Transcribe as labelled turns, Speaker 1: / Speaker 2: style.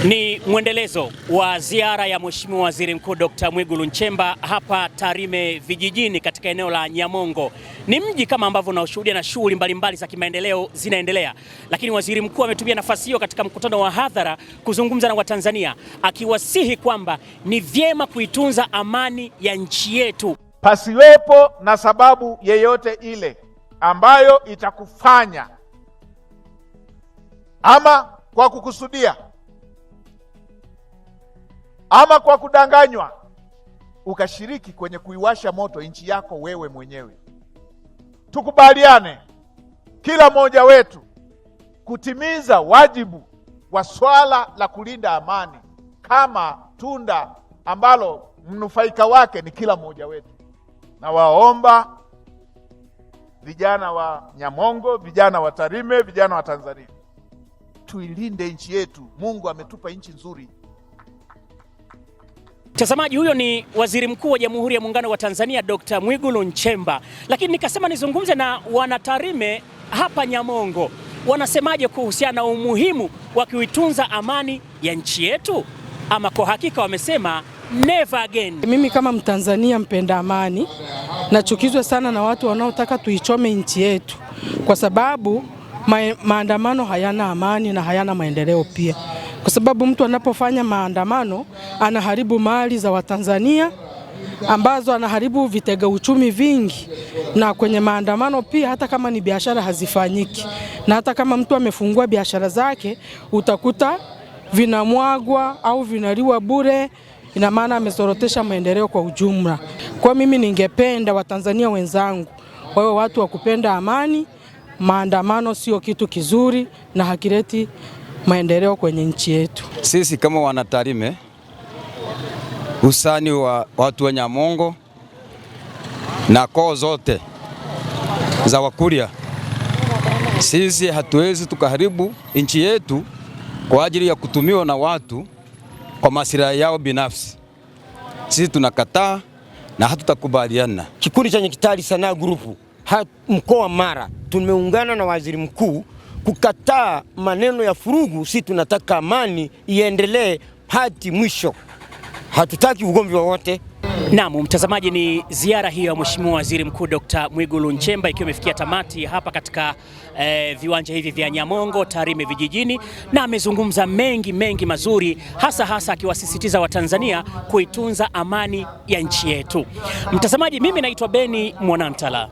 Speaker 1: Ni mwendelezo wa ziara ya Mheshimiwa Waziri Mkuu Dr. Mwigulu Nchemba hapa Tarime vijijini katika eneo la Nyamongo. Ni mji kama ambavyo unaoshuhudia na shughuli mbalimbali za kimaendeleo zinaendelea. Lakini Waziri Mkuu ametumia nafasi hiyo katika mkutano wa hadhara kuzungumza na Watanzania, akiwasihi kwamba ni vyema kuitunza amani ya nchi yetu.
Speaker 2: Pasiwepo na sababu yeyote ile ambayo itakufanya ama kwa kukusudia ama kwa kudanganywa ukashiriki kwenye kuiwasha moto nchi yako wewe mwenyewe. Tukubaliane kila mmoja wetu kutimiza wajibu wa swala la kulinda amani kama tunda ambalo mnufaika wake ni kila mmoja wetu. Na waomba vijana wa Nyamongo, vijana wa Tarime, vijana wa Tanzania, tuilinde nchi yetu. Mungu ametupa nchi nzuri.
Speaker 1: Mtazamaji, huyo ni Waziri Mkuu wa Jamhuri ya Muungano wa Tanzania Dr. Mwigulu Nchemba. Lakini nikasema nizungumze na wanatarime hapa Nyamongo. Wanasemaje kuhusiana na umuhimu wa kuitunza amani ya nchi yetu? Ama kwa hakika wamesema never again.
Speaker 3: Mimi kama Mtanzania mpenda amani nachukizwa sana na watu wanaotaka tuichome nchi yetu, kwa sababu maandamano hayana amani na hayana maendeleo pia. Kwa sababu mtu anapofanya maandamano anaharibu mali za Watanzania, ambazo anaharibu vitega uchumi vingi. Na kwenye maandamano pia, hata kama ni biashara hazifanyiki, na hata kama mtu amefungua biashara zake utakuta vinamwagwa au vinaliwa bure. Ina maana amesorotesha maendeleo kwa ujumla. Kwa mimi ningependa Watanzania wenzangu wawe watu wa kupenda amani. Maandamano sio kitu kizuri na hakileti maendeleo kwenye nchi yetu.
Speaker 4: Sisi kama wanatarime, usani wa watu wa Nyamongo na koo zote za Wakuria, sisi hatuwezi tukaharibu nchi yetu kwa ajili ya kutumiwa na watu kwa maslahi yao binafsi. Sisi tunakataa na hatutakubaliana.
Speaker 5: Kikundi cha Nyakitali Sanaa Grupu mkoa Mara tumeungana na Waziri Mkuu kukataa maneno ya furugu. Sisi tunataka amani iendelee hadi mwisho. Hatutaki ugomvi wowote.
Speaker 1: Naam, mtazamaji, ni ziara hiyo ya Mheshimiwa Waziri Mkuu Dr. Mwigulu Nchemba ikiwa imefikia tamati hapa katika viwanja hivi vya Nyamongo Tarime vijijini, na amezungumza mengi mazuri, hasa akiwasisitiza Watanzania kuitunza amani ya nchi yetu. Mtazamaji, mimi naitwa Beni Mwanantala.